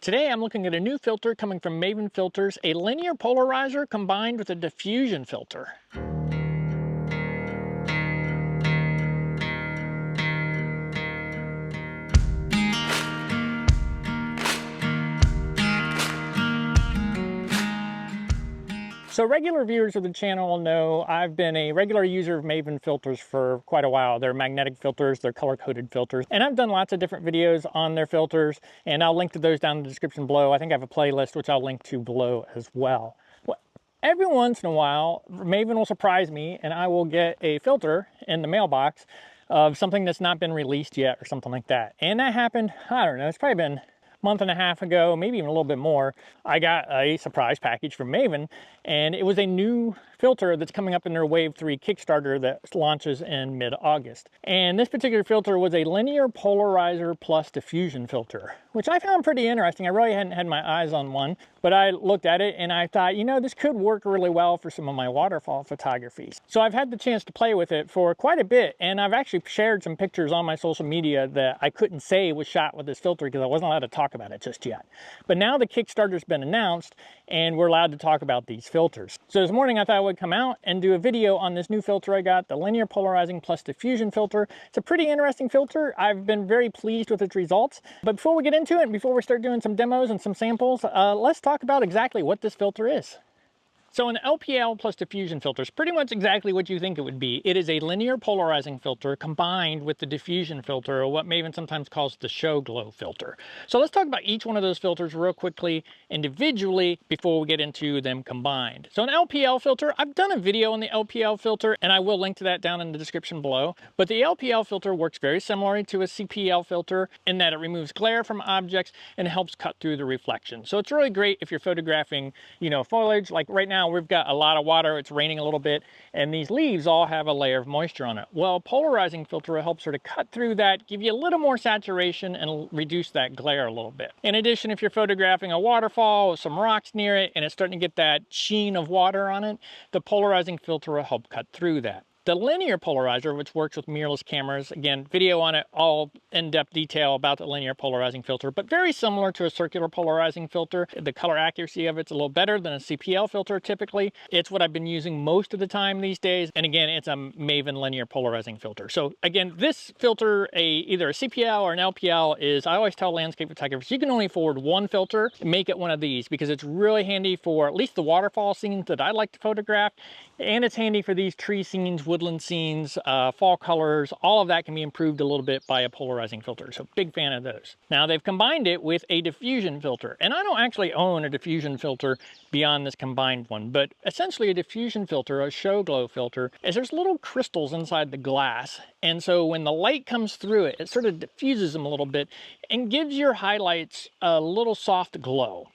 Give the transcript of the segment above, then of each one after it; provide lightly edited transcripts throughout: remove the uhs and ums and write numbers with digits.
Today I'm looking at a new filter coming from Maven Filters, a linear polarizer combined with a diffusion filter. So regular viewers of the channel will know I've been a regular user of Maven filters for quite a while. They're magnetic filters, they're color-coded filters, and I've done lots of different videos on their filters, and I'll link to those down in the description below. I think I have a playlist which I'll link to below as well. Every once in a while, Maven will surprise me and I will get a filter in the mailbox of something that's not been released yet or something like that. And that happened, I don't know, it's probably been month and a half ago, maybe even a little bit more. I got a surprise package from Maven, and it was a new filter that's coming up in their Wave 3 Kickstarter that launches in mid-August. And this particular filter was a linear polarizer plus diffusion filter, which I found pretty interesting. I really hadn't had my eyes on one, but I looked at it and I thought, you know, this could work really well for some of my waterfall photographies. So I've had the chance to play with it for quite a bit, and I've actually shared some pictures on my social media that I couldn't say was shot with this filter because I wasn't allowed to talk about it just yet. But now the Kickstarter's been announced and we're allowed to talk about these filters. So this morning I thought I would come out and do a video on this new filter I got, the linear polarizing plus diffusion filter. It's a pretty interesting filter. I've been very pleased with its results. But before we get into it, and before we start doing some demos and some samples, let's talk about exactly what this filter is. So an LPL+Diffusion filter is pretty much exactly what you think it would be. It is a linear polarizing filter combined with the diffusion filter, or what Maven sometimes calls the show glow filter. So let's talk about each one of those filters real quickly individually before we get into them combined. So an LPL filter, I've done a video on the LPL filter and I will link to that down in the description below. But the LPL filter works very similarly to a CPL filter in that it removes glare from objects and helps cut through the reflection. So it's really great if you're photographing, you know, foliage. Like right now we've got a lot of water, it's raining a little bit, and these leaves all have a layer of moisture on it. Well, polarizing filter helps sort of cut through that, give you a little more saturation and reduce that glare a little bit. In addition, if you're photographing a waterfall with some rocks near it and it's starting to get that sheen of water on it, the polarizing filter will help cut through that. The linear polarizer, which works with mirrorless cameras, again, video on it, all in-depth detail about the linear polarizing filter, but very similar to a circular polarizing filter. The color accuracy of it's a little better than a CPL filter typically. It's what I've been using most of the time these days. And again, it's a Maven linear polarizing filter. So again, this filter, either a CPL or an LPL is, I always tell landscape photographers, you can only afford one filter, make it one of these because it's really handy for at least the waterfall scenes that I like to photograph. And it's handy for these tree scenes, woodland scenes, fall colors. All of that can be improved a little bit by a polarizing filter. So big fan of those. Now they've combined it with a diffusion filter. And I don't actually own a diffusion filter beyond this combined one, but essentially a diffusion filter, a show glow filter, is there's little crystals inside the glass. And so when the light comes through it, it sort of diffuses them a little bit and gives your highlights a little soft glow.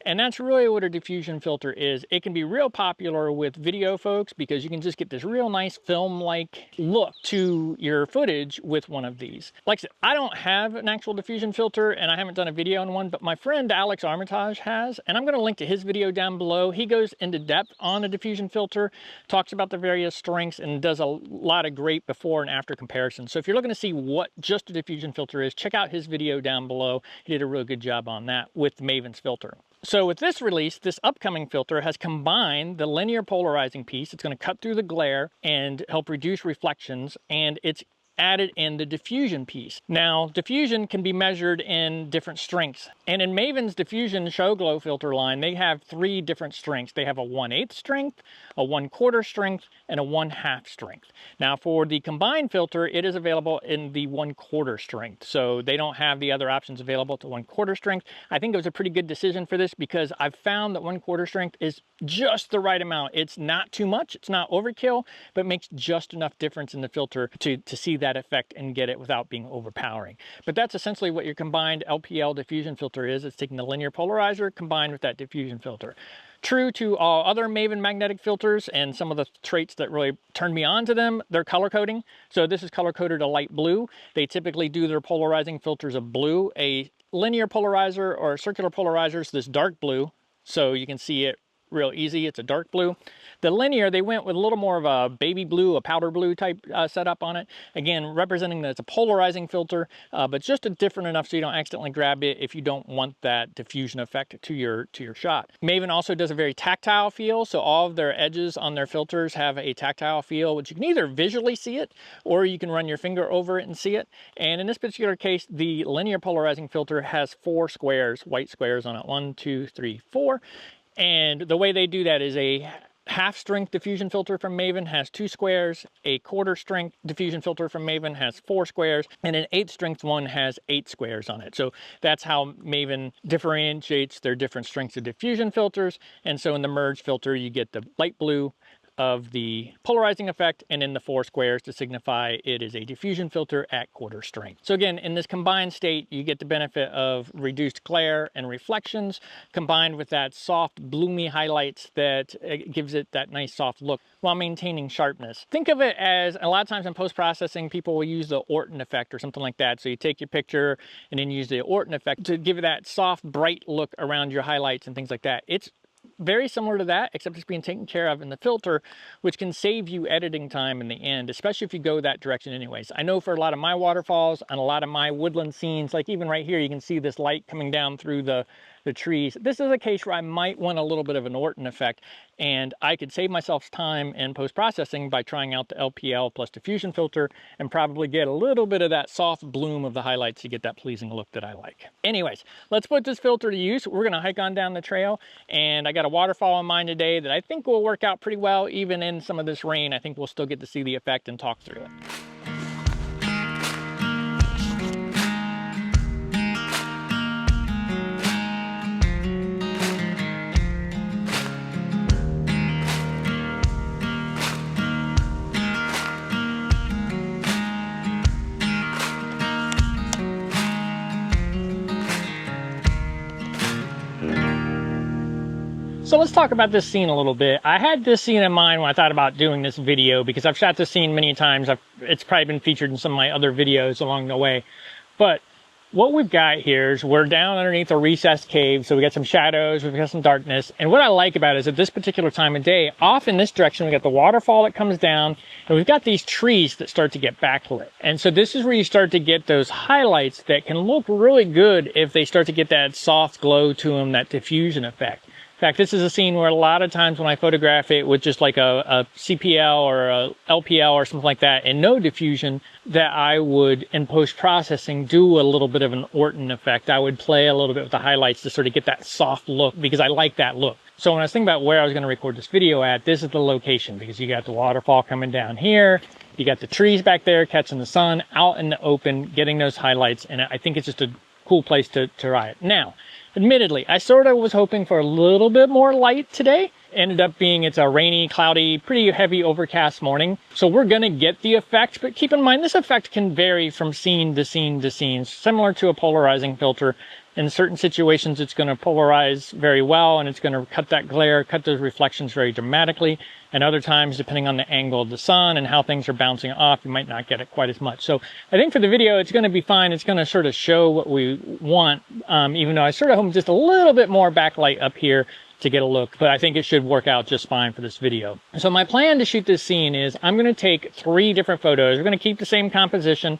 And that's really what a diffusion filter is. It can be real popular with video folks because you can just get this real nice film-like look to your footage with one of these. Like I said, I don't have an actual diffusion filter and I haven't done a video on one, but my friend Alex Armitage has, and I'm going to link to his video down below. He goes into depth on a diffusion filter, talks about the various strengths, and does a lot of great before and after comparisons. So if you're looking to see what just a diffusion filter is, check out his video down below. He did a real good job on that with Maven's filter. So with this release, this upcoming filter has combined the linear polarizing piece. It's going to cut through the glare and help reduce reflections, and it's added in the diffusion piece. Now, diffusion can be measured in different strengths. And in Maven's diffusion show glow filter line, they have 3 different strengths. They have a 1/8 strength, a 1/4 strength, and a 1/2 strength. Now for the combined filter, it is available in the 1/4 strength. So they don't have the other options available to 1/4 strength. I think it was a pretty good decision for this because I've found that 1/4 strength is just the right amount. It's not too much, it's not overkill, but makes just enough difference in the filter to see that effect and get it without being overpowering. But that's essentially what your combined LPL diffusion filter is. It's taking the linear polarizer combined with that diffusion filter. True to all other Maven magnetic filters and some of the traits that really turned me on to them, they're color coding. So this is color coded a light blue. They typically do their polarizing filters of blue. A linear polarizer or a circular polarizer is this dark blue. So you can see it real easy. It's a dark blue. The linear, they went with a little more of a baby blue, a powder blue type setup on it. Again, representing that it's a polarizing filter, but just a different enough so you don't accidentally grab it if you don't want that diffusion effect to your shot. Maven also does a very tactile feel, so all of their edges on their filters have a tactile feel, which you can either visually see it or you can run your finger over it and see it. And in this particular case, the linear polarizing filter has 4 squares, white squares on it. 1, 2, 3, 4. And the way they do that is a half strength diffusion filter from Maven has 2 squares, a quarter strength diffusion filter from Maven has 4 squares, and an 8th strength one has 8 squares on it. So that's how Maven differentiates their different strengths of diffusion filters. And so in the merge filter, you get the light blue of the polarizing effect, and in the 4 squares to signify it is a diffusion filter at quarter strength. So again, in this combined state, you get the benefit of reduced glare and reflections combined with that soft bloomy highlights that gives it that nice soft look while maintaining sharpness. Think of it as, a lot of times in post-processing, people will use the Orton effect or something like that. So you take your picture and then use the Orton effect to give it that soft, bright look around your highlights and things like that. It's very similar to that, except it's being taken care of in the filter, which can save you editing time in the end, especially if you go that direction anyways. I know for a lot of my waterfalls and a lot of my woodland scenes, like even right here, you can see this light coming down through the trees. This is a case where I might want a little bit of an Orton effect, and I could save myself time in post-processing by trying out the LPL+Diffusion filter and probably get a little bit of that soft bloom of the highlights to get that pleasing look that I like. Anyways, let's put this filter to use. We're gonna hike on down the trail, and I got a waterfall in mind today that I think will work out pretty well. Even in some of this rain, I think we'll still get to see the effect and talk through it. So let's talk about this scene a little bit. I had this scene in mind when I thought about doing this video because I've shot this scene many times. It's probably been featured in some of my other videos along the way. But what we've got here is we're down underneath a recessed cave, so we got some shadows, we've got some darkness. And what I like about it is at this particular time of day, off in this direction, we got the waterfall that comes down, and we've got these trees that start to get backlit. And so this is where you start to get those highlights that can look really good if they start to get that soft glow to them, that diffusion effect. In fact, this is a scene where a lot of times when I photograph it with just like a CPL or a LPL or something like that and no diffusion, that I would, in post-processing, do a little bit of an Orton effect. I would play a little bit with the highlights to sort of get that soft look because I like that look. So when I was thinking about where I was going to record this video at, this is the location because you got the waterfall coming down here. You got the trees back there catching the sun out in the open, getting those highlights. And I think it's just a cool place to try it. Now, admittedly, I sort of was hoping for a little bit more light today. Ended up being it's a rainy, cloudy, pretty heavy overcast morning. So we're going to get the effect, but keep in mind this effect can vary from scene to scene to scene, similar to a polarizing filter. In certain situations, it's going to polarize very well and it's going to cut that glare, cut those reflections very dramatically. And other times, depending on the angle of the sun and how things are bouncing off, you might not get it quite as much. So I think for the video, it's going to be fine. It's going to sort of show what we want, even though I sort of hope just a little bit more backlight up here to get a look, but I think it should work out just fine for this video. So my plan to shoot this scene is I'm going to take 3 different photos. We're going to keep the same composition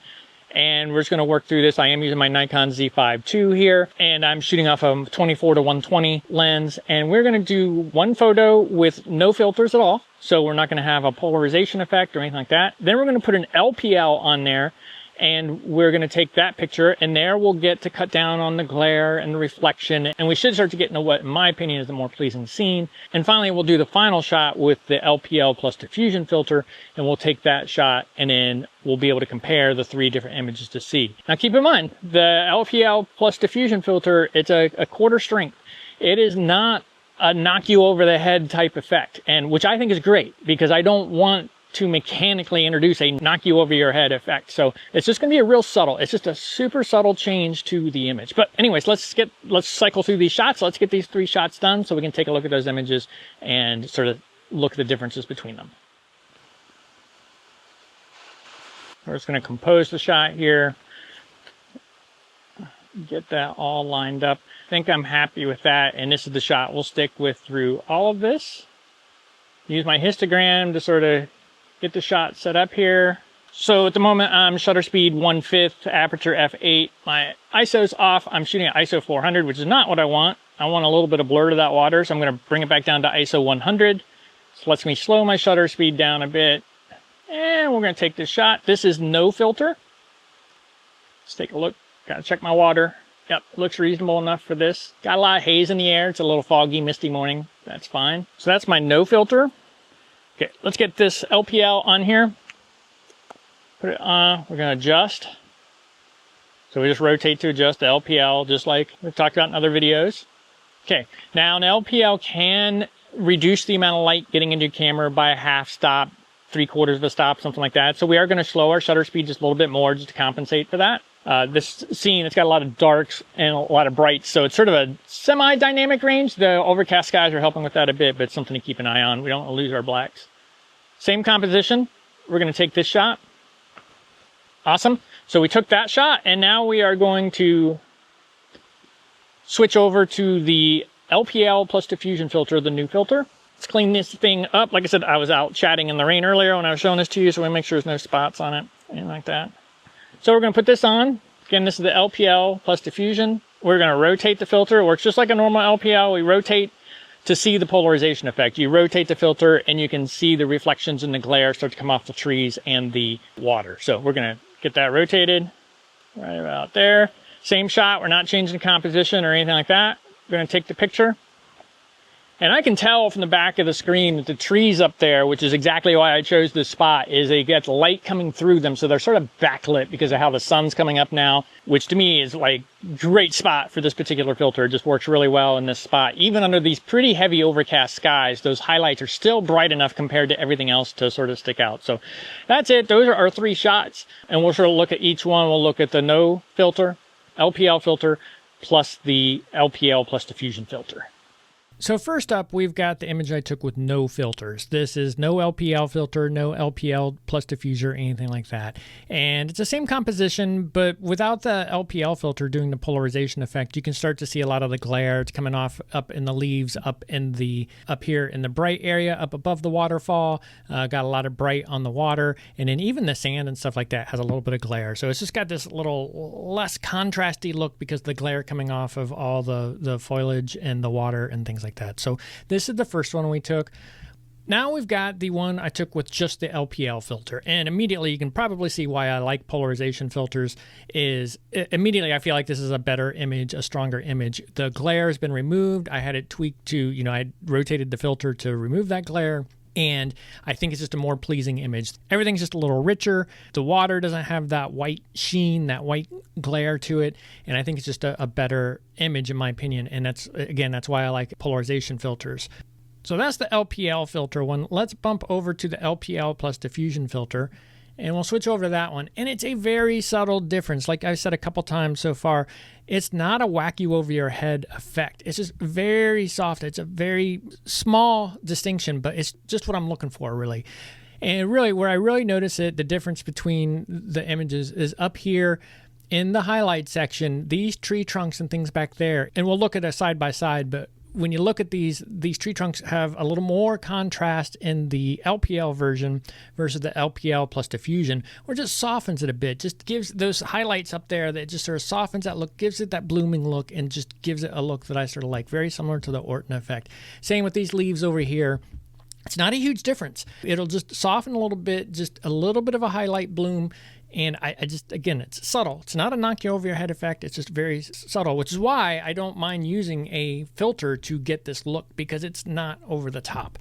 and we're just going to work through this. I am using my Nikon Z5 II here, and I'm shooting off a 24 to 120 lens, and we're going to do 1 photo with no filters at all. So we're not going to have a polarization effect or anything like that. Then we're going to put an LPL on there, and we're going to take that picture, and there we'll get to cut down on the glare and the reflection, and we should start to get into what, in my opinion, is the more pleasing scene. And finally, we'll do the final shot with the LPL+Diffusion filter, and we'll take that shot, and then we'll be able to compare the 3 different images to see. Now, keep in mind, the LPL+Diffusion filter, it's a quarter strength. It is not a knock you over the head type effect, and which I think is great, because I don't want to mechanically introduce a knock you over your head effect. So it's just going to be a real subtle, it's just a super subtle change to the image. But anyways, let's cycle through these shots. Let's get these 3 shots done so we can take a look at those images and sort of look at the differences between them. We're just going to compose the shot here. get that all lined up. I think I'm happy with that, and this is the shot we'll stick with through all of this. Use my histogram to sort of get the shot set up here. So at the moment I'm shutter speed 1/5, aperture f8. My ISO's off. I'm shooting at ISO 400, which is not what I want. I want a little bit of blur to that water, so I'm going to bring it back down to ISO 100. This lets me slow my shutter speed down a bit. And we're going to take this shot. This is no filter. Let's take a look. Got to check my water. Yep, looks reasonable enough for this. Got a lot of haze in the air. It's a little foggy, misty morning. That's fine. So that's my no filter. Okay, let's get this LPL on here. Put it on. We're going to adjust. So we just rotate to adjust the LPL, just like we've talked about in other videos. Okay, now an LPL can reduce the amount of light getting into your camera by a half stop, 3/4 of a stop, something like that. So we are going to slow our shutter speed just a little bit more just to compensate for that. This scene, it's got a lot of darks and a lot of brights, so it's sort of a semi-dynamic range. The overcast skies are helping with that a bit, but it's something to keep an eye on. We don't want to lose our blacks. Same composition. We're going to take this shot. Awesome. So we took that shot, and now we are going to switch over to the LPL+Diffusion filter, the new filter. Let's clean this thing up. Like I said, I was out chatting in the rain earlier when I was showing this to you, so we make sure there's no spots on it, anything like that. So we're going to put this on. Again, this is the LPL+Diffusion. We're going to rotate the filter. It works just like a normal LPL. We rotate to see the polarization effect. You rotate the filter and you can see the reflections and the glare start to come off the trees and the water. So we're going to get that rotated right about there. Same shot. We're not changing the composition or anything like that. We're going to take the picture. And I can tell from the back of the screen that the trees up there, which is exactly why I chose this spot, is they get light coming through them. So they're sort of backlit because of how the sun's coming up now, which to me is like great spot for this particular filter. It just works really well in this spot. Even under these pretty heavy overcast skies, those highlights are still bright enough compared to everything else to sort of stick out. So that's it. Those are our 3 shots. And we'll sort of look at each one. We'll look at the no filter, LPL filter, plus the LPL+Diffusion filter. So first up, we've got the image I took with no filters. This is no LPL filter, no LPL+Diffuser, anything like that. And it's the same composition, but without the LPL filter doing the polarization effect, you can start to see a lot of the glare. It's coming off up in the leaves, up here in the bright area, up above the waterfall. Got a lot of bright on the water, and then even the sand and stuff like that has a little bit of glare. So it's just got this little less contrasty look because the glare coming off of all the foliage and the water and things like that. So this is the first one we took. Now we've got the one I took with just the LPL filter, and immediately you can probably see why I like polarization filters. Immediately I feel like this is a better image, a stronger image. The glare has been removed. I had it tweaked to, I rotated the filter to remove that glare, and I think it's just a more pleasing image. Everything's just a little richer. The water doesn't have that white sheen, that white glare to it, and I think it's just a better image in my opinion, and that's why I like polarization filters. So that's the LPL filter one. Let's bump over to the LPL+Diffusion filter, and we'll switch over to that one. And it's a very subtle difference. Like I said a couple times so far, it's not a whack you over your head effect. It's just very soft. It's a very small distinction, but it's just what I'm looking for, really. And really, where I really notice it, the difference between the images is up here in the highlight section, these tree trunks and things back there. And we'll look at a side by side, but when you look at these tree trunks have a little more contrast in the LPL version versus the LPL+Diffusion, or just softens it a bit, just gives those highlights up there that just sort of softens that look, gives it that blooming look, and just gives it a look that I sort of like, very similar to the Orton effect. Same with these leaves over here. It's not a huge difference. It'll just soften a little bit, just a little bit of a highlight bloom. And I just, again, it's subtle. It's not a knock you over your head effect. It's just very subtle, which is why I don't mind using a filter to get this look, because it's not over the top.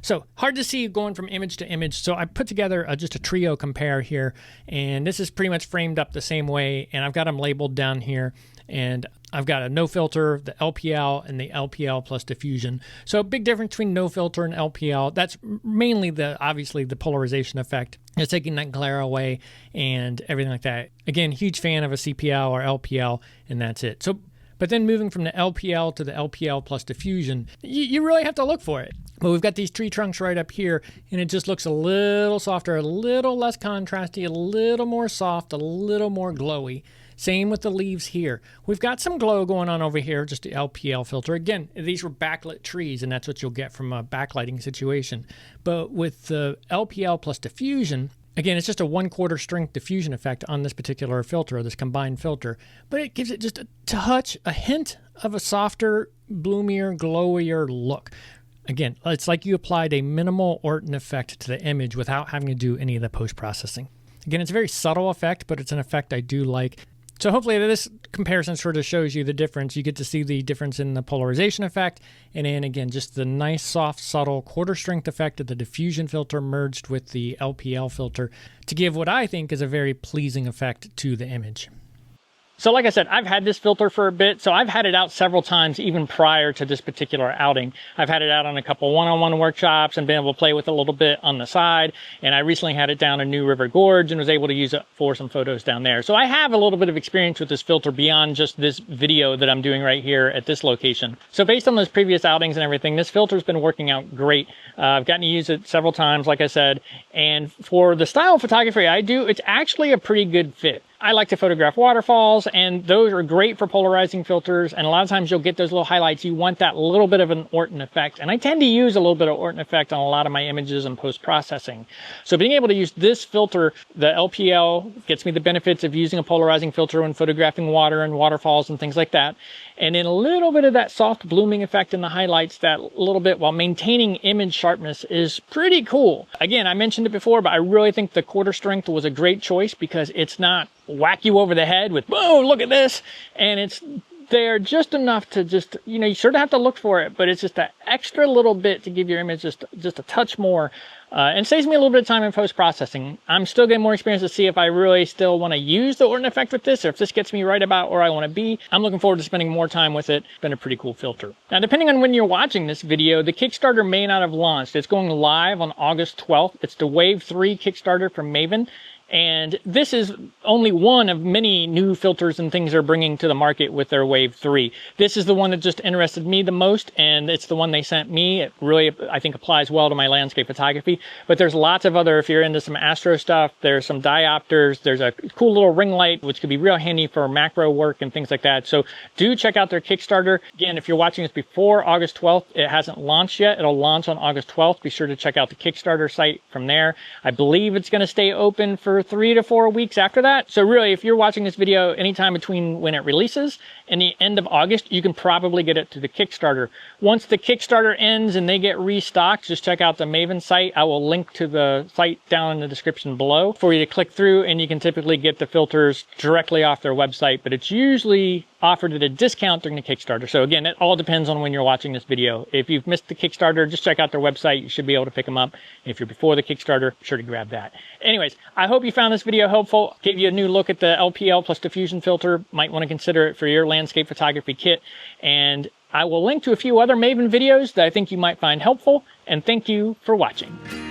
So hard to see going from image to image. So I put together just a trio compare here, and this is pretty much framed up the same way, and I've got them labeled down here. And I've got a no filter, the LPL, and the LPL+Diffusion. So big difference between no filter and LPL. That's mainly obviously the polarization effect. It's taking that glare away and everything like that. Again, huge fan of a CPL or LPL, and that's it. So, but then moving from the LPL to the LPL+Diffusion, you really have to look for it. But we've got these tree trunks right up here, and it just looks a little softer, a little less contrasty, a little more soft, a little more glowy. Same with the leaves here. We've got some glow going on over here, just the LPL filter. Again, these were backlit trees, and that's what you'll get from a backlighting situation. But with the LPL+Diffusion, again, it's just a 1/4 strength diffusion effect on this particular filter, this combined filter, but it gives it just a touch, a hint of a softer, bloomier, glowier look. Again, it's like you applied a minimal Orton effect to the image without having to do any of the post-processing. Again, it's a very subtle effect, but it's an effect I do like. So hopefully this comparison sort of shows you the difference. You get to see the difference in the polarization effect, and then again, just the nice, soft, subtle 1/4 strength effect of the diffusion filter merged with the LPL filter to give what I think is a very pleasing effect to the image. So like I said, I've had this filter for a bit, so I've had it out several times even prior to this particular outing. I've had it out on a couple one-on-one workshops and been able to play with it a little bit on the side, and I recently had it down in New River Gorge and was able to use it for some photos down there. So I have a little bit of experience with this filter beyond just this video that I'm doing right here at this location. So based on those previous outings and everything, this filter's been working out great. I've gotten to use it several times, like I said, and for the style of photography I do, it's actually a pretty good fit. I like to photograph waterfalls, and those are great for polarizing filters, and a lot of times you'll get those little highlights. You want that little bit of an Orton effect, and I tend to use a little bit of Orton effect on a lot of my images and post-processing. So being able to use this filter, the LPL, gets me the benefits of using a polarizing filter when photographing water and waterfalls and things like that, and then a little bit of that soft blooming effect in the highlights, that little bit while maintaining image sharpness, is pretty cool. Again, I mentioned it before, but I really think the 1/4 strength was a great choice because it's not whack you over the head with, whoa, look at this, and it's there just enough to just, you know, you sort of have to look for it, but it's just that extra little bit to give your image just a touch more, and saves me a little bit of time in post-processing. I'm still getting more experience to see if I really still want to use the Orton effect with this, or if this gets me right about where I want to be. I'm looking forward to spending more time with it. It's been a pretty cool filter. Now, depending on when you're watching this video, the Kickstarter may not have launched. It's going live on August 12th. It's the Wave 3 Kickstarter from Maven. And this is only one of many new filters and things they're bringing to the market with their Wave 3. This is the one that just interested me the most, and it's the one they sent me. It really, I think, applies well to my landscape photography. But there's lots of other, if you're into some astro stuff, there's some diopters, there's a cool little ring light, which could be real handy for macro work and things like that. So do check out their Kickstarter. Again, if you're watching this before August 12th, it hasn't launched yet. It'll launch on August 12th. Be sure to check out the Kickstarter site from there. I believe it's going to stay open for 3 to 4 weeks after that. So really, if you're watching this video anytime between when it releases and the end of August, you can probably get it to the Kickstarter. Once the Kickstarter ends and they get restocked, just check out the Maven site. I will link to the site down in the description below for you to click through, and you can typically get the filters directly off their website, but it's usually offered at a discount during the Kickstarter. So again, it all depends on when you're watching this video. If you've missed the Kickstarter, just check out their website. You should be able to pick them up. If you're before the Kickstarter, be sure to grab that. Anyways, I hope you found this video helpful. Gave you a new look at the LPL+Diffusion filter. Might want to consider it for your landscape photography kit. And I will link to a few other Maven videos that I think you might find helpful. And thank you for watching.